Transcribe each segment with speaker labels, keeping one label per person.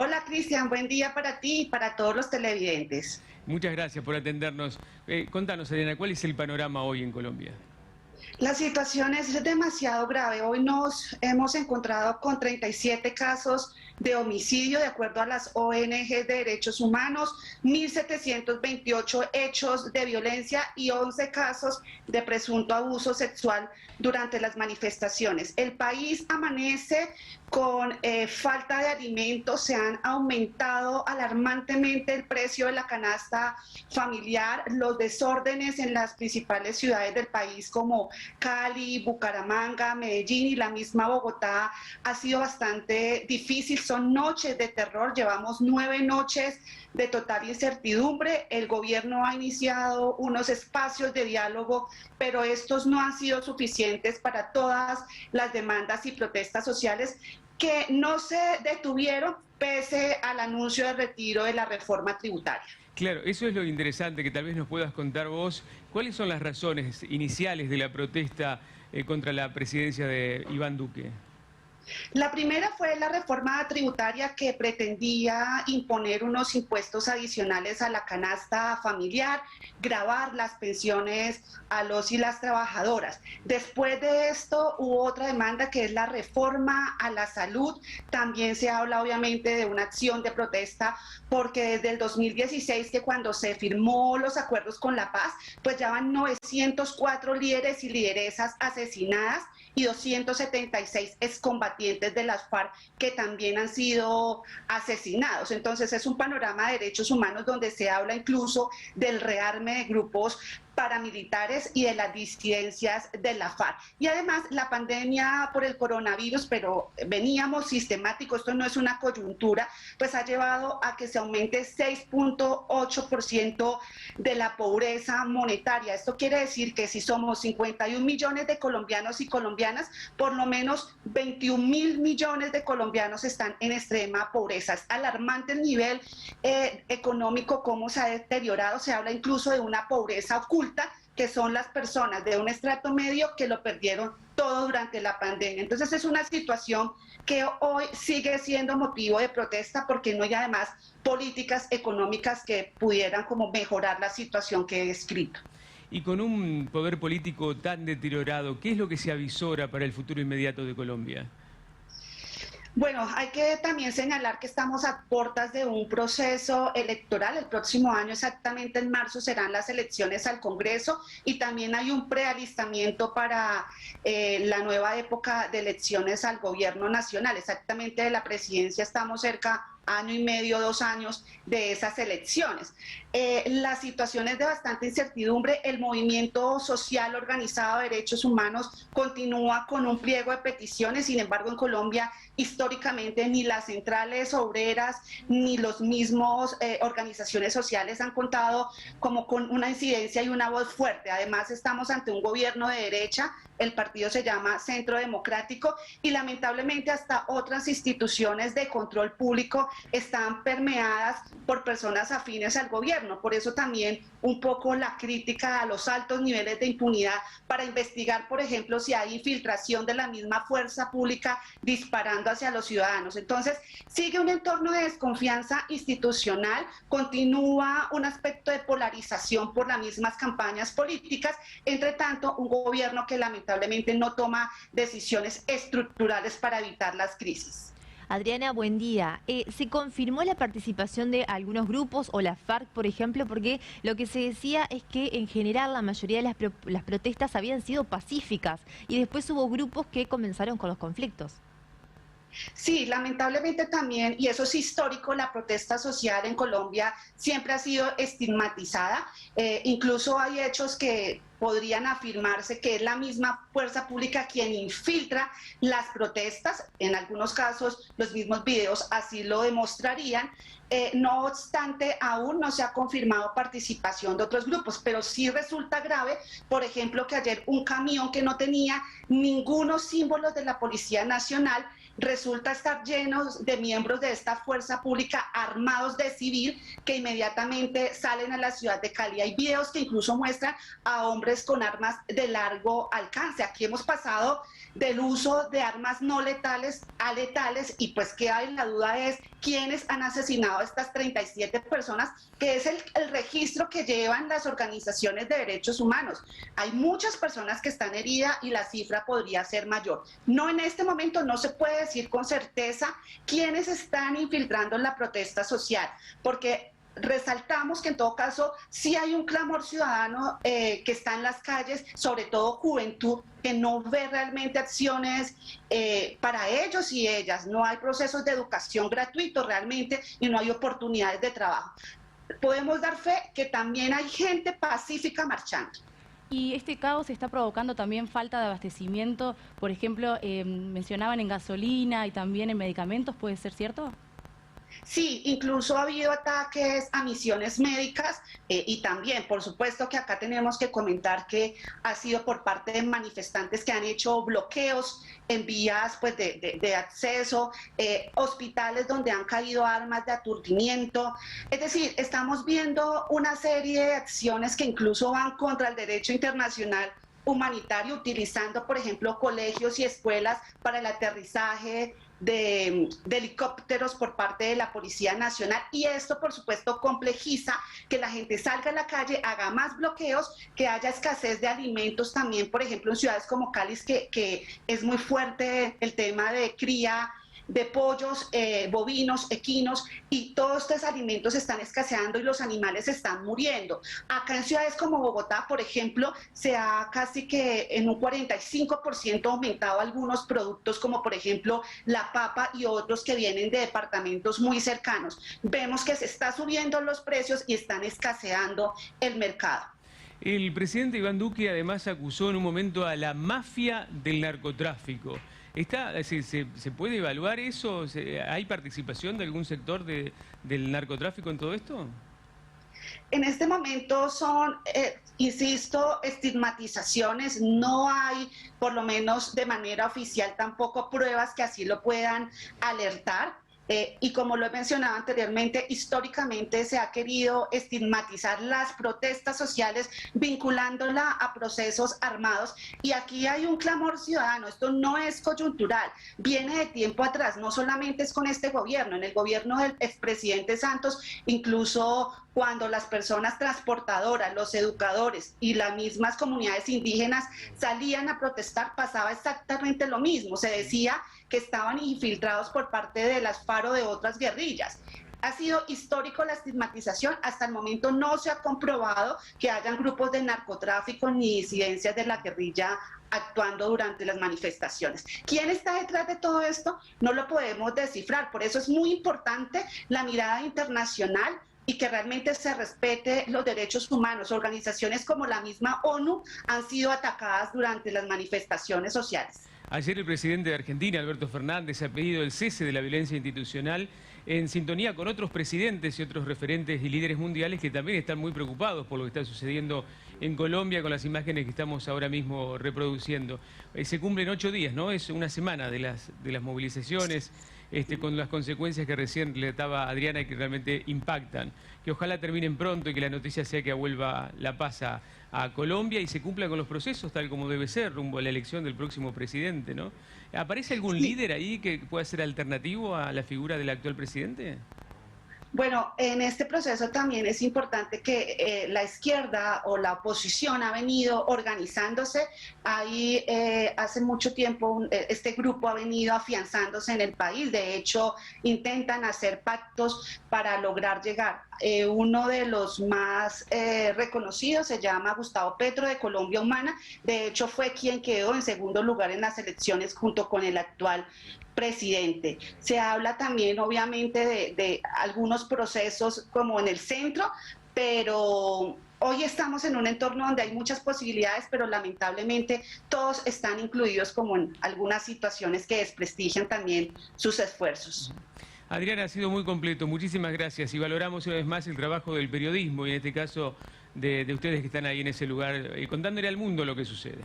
Speaker 1: Hola Cristian, buen día para ti y para todos los televidentes.
Speaker 2: Muchas gracias por atendernos. Contanos, Adriana, ¿cuál es el panorama hoy en Colombia?
Speaker 1: La situación es demasiado grave. Hoy nos hemos encontrado con 37 casos de homicidio, de acuerdo a las ONG de derechos humanos, 1.728 hechos de violencia y 11 casos de presunto abuso sexual durante las manifestaciones. El país amanece con falta de alimentos, se han aumentado alarmantemente el precio de la canasta familiar, los desórdenes en las principales ciudades del país como Cali, Bucaramanga, Medellín y la misma Bogotá ha sido bastante difícil. Son noches de terror, llevamos 9 noches de total incertidumbre. El gobierno ha iniciado unos espacios de diálogo, pero estos no han sido suficientes para todas las demandas y protestas sociales que no se detuvieron pese al anuncio de retiro de la reforma tributaria.
Speaker 2: Claro, eso es lo interesante que tal vez nos puedas contar vos. ¿Cuáles son las razones iniciales de la protesta contra la presidencia de Iván Duque?
Speaker 1: La primera fue la reforma tributaria que pretendía imponer unos impuestos adicionales a la canasta familiar, gravar las pensiones a los y las trabajadoras. Después de esto hubo otra demanda que es la reforma a la salud. También se habla obviamente de una acción de protesta porque desde el 2016, que cuando se firmó los acuerdos con la paz, pues ya van 904 líderes y lideresas asesinadas y 276 excombatientes de las FARC que también han sido asesinados. Entonces es un panorama de derechos humanos donde se habla incluso del rearme de grupos paramilitares y de las disidencias de la FARC. Y además la pandemia por el coronavirus, pero veníamos sistemático, esto no es una coyuntura, pues ha llevado a que se aumente 6.8% de la pobreza monetaria. Esto quiere decir que si somos 51 millones de colombianos y colombianas, por lo menos 21.000 millones de colombianos están en extrema pobreza. Es alarmante el nivel económico, cómo se ha deteriorado. Se habla incluso de una pobreza oculta, que son las personas de un estrato medio que lo perdieron todo durante la pandemia. Entonces es una situación que hoy sigue siendo motivo de protesta porque no hay además políticas económicas que pudieran como mejorar la situación que he descrito.
Speaker 2: Y con un poder político tan deteriorado, ¿qué es lo que se avisora para el futuro inmediato de Colombia?
Speaker 1: Bueno, hay que también señalar que estamos a puertas de un proceso electoral. El próximo año, exactamente en marzo, serán las elecciones al Congreso y también hay un prealistamiento para la nueva época de elecciones al gobierno nacional. Exactamente de la presidencia estamos cerca año y medio, 2 años de esas elecciones. La situación es de bastante incertidumbre. El movimiento social organizado de derechos humanos continúa con un pliego de peticiones. Sin embargo, en Colombia históricamente ni las centrales obreras ni los mismos organizaciones sociales han contado como con una incidencia y una voz fuerte. Además, estamos ante un gobierno de derecha, el partido se llama Centro Democrático y lamentablemente hasta otras instituciones de control público están permeadas por personas afines al gobierno. Por eso también un poco la crítica a los altos niveles de impunidad para investigar, por ejemplo, si hay infiltración de la misma fuerza pública disparando hacia los ciudadanos. Entonces, sigue un entorno de desconfianza institucional, continúa un aspecto de polarización por las mismas campañas políticas, entre tanto, un gobierno que lamentablemente no toma decisiones estructurales para evitar las crisis.
Speaker 3: Adriana, buen día. ¿Se confirmó la participación de algunos grupos o la FARC, por ejemplo? Porque lo que se decía es que en general la mayoría de las protestas habían sido pacíficas y después hubo grupos que comenzaron con los conflictos.
Speaker 1: Sí, lamentablemente también, y eso es histórico, la protesta social en Colombia siempre ha sido estigmatizada. Incluso hay hechos que podrían afirmarse que es la misma fuerza pública quien infiltra las protestas. En algunos casos los mismos videos así lo demostrarían. No obstante, aún no se ha confirmado participación de otros grupos, pero sí resulta grave, por ejemplo, que ayer un camión que no tenía ningunos símbolos de la Policía Nacional resulta estar lleno de miembros de esta fuerza pública armados de civil que inmediatamente salen a la ciudad de Cali. Hay videos que incluso muestran a hombres con armas de largo alcance. Aquí hemos pasado del uso de armas no letales a letales, y pues queda en la duda es quiénes han asesinado a estas 37 personas, que es el registro que llevan las organizaciones de derechos humanos. Hay muchas personas que están heridas y la cifra podría ser mayor. No, en este momento no se puede decir con certeza quiénes están infiltrando en la protesta social, porque resaltamos que en todo caso sí hay un clamor ciudadano que está en las calles, sobre todo juventud, que no ve realmente acciones para ellos y ellas. No hay procesos de educación gratuitos realmente y no hay oportunidades de trabajo. Podemos dar fe que también hay gente pacífica marchando.
Speaker 4: Y este caos está provocando también falta de abastecimiento, por ejemplo, mencionaban en gasolina y también en medicamentos, ¿puede ser cierto?
Speaker 1: Sí, incluso ha habido ataques a misiones médicas y también, por supuesto que acá tenemos que comentar que ha sido por parte de manifestantes que han hecho bloqueos en vías pues, de acceso, hospitales donde han caído armas de aturdimiento. Es decir, estamos viendo una serie de acciones que incluso van contra el derecho internacional humanitario, utilizando, por ejemplo, colegios y escuelas para el aterrizaje de helicópteros por parte de la Policía Nacional, y esto por supuesto complejiza que la gente salga a la calle, haga más bloqueos, que haya escasez de alimentos también, por ejemplo en ciudades como Cali, que es muy fuerte el tema de cría de pollos, bovinos, equinos, y todos estos alimentos están escaseando y los animales están muriendo. Acá en ciudades como Bogotá, por ejemplo, se ha casi que en un 45% aumentado algunos productos, como por ejemplo la papa y otros que vienen de departamentos muy cercanos. Vemos que se está subiendo los precios y están escaseando el mercado.
Speaker 2: El presidente Iván Duque además acusó en un momento a la mafia del narcotráfico. ¿Se puede evaluar eso? ¿Hay participación de algún sector del narcotráfico en todo esto?
Speaker 1: En este momento son, insisto, estigmatizaciones. No hay, por lo menos de manera oficial, tampoco pruebas que así lo puedan alertar. Y como lo he mencionado anteriormente, históricamente se ha querido estigmatizar las protestas sociales vinculándola a procesos armados, y aquí hay un clamor ciudadano. Esto no es coyuntural, viene de tiempo atrás, no solamente es con este gobierno. En el gobierno del expresidente Santos, incluso cuando las personas transportadoras, los educadores y las mismas comunidades indígenas salían a protestar, pasaba exactamente lo mismo. Se decía que estaban infiltrados por parte de las FARC o de otras guerrillas. Ha sido histórico la estigmatización. Hasta el momento no se ha comprobado que hayan grupos de narcotráfico ni disidencias de la guerrilla actuando durante las manifestaciones. ¿Quién está detrás de todo esto? No lo podemos descifrar. Por eso es muy importante la mirada internacional y que realmente se respete los derechos humanos. Organizaciones como la misma ONU han sido atacadas durante las manifestaciones sociales.
Speaker 2: Ayer el presidente de Argentina, Alberto Fernández, ha pedido el cese de la violencia institucional en sintonía con otros presidentes y otros referentes y líderes mundiales que también están muy preocupados por lo que está sucediendo en Colombia con las imágenes que estamos ahora mismo reproduciendo. Se cumplen 8 días, ¿no? Es una semana de las movilizaciones, con las consecuencias que recién relataba Adriana y que realmente impactan. Que ojalá terminen pronto y que la noticia sea que vuelva la paz a Colombia y se cumplan con los procesos tal como debe ser rumbo a la elección del próximo presidente, ¿no? ¿Aparece algún líder ahí que pueda ser alternativo a la figura del actual presidente?
Speaker 1: Bueno, en este proceso también es importante que la izquierda o la oposición ha venido organizándose. Ahí hace mucho tiempo este grupo ha venido afianzándose en el país. De hecho, intentan hacer pactos para lograr llegar. Uno de los más reconocidos se llama Gustavo Petro, de Colombia Humana. De hecho, fue quien quedó en segundo lugar en las elecciones junto con el actual presidente. Se habla también obviamente de algunos procesos como en el centro, pero hoy estamos en un entorno donde hay muchas posibilidades, pero lamentablemente todos están incluidos como en algunas situaciones que desprestigian también sus esfuerzos.
Speaker 2: Adriana, ha sido muy completo, muchísimas gracias, y valoramos una vez más el trabajo del periodismo y en este caso de ustedes que están ahí en ese lugar contándole al mundo lo que sucede.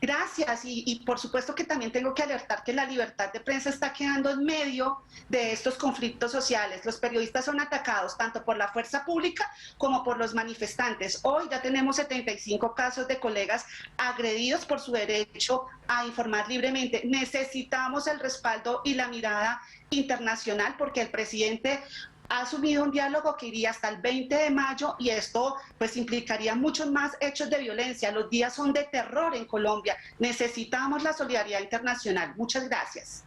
Speaker 1: Gracias, y por supuesto que también tengo que alertar que la libertad de prensa está quedando en medio de estos conflictos sociales. Los periodistas son atacados tanto por la fuerza pública como por los manifestantes. Hoy ya tenemos 75 casos de colegas agredidos por su derecho a informar libremente. Necesitamos el respaldo y la mirada internacional porque el presidente ha asumido un diálogo que iría hasta el 20 de mayo y esto pues implicaría muchos más hechos de violencia. Los días son de terror en Colombia. Necesitamos la solidaridad internacional. Muchas gracias.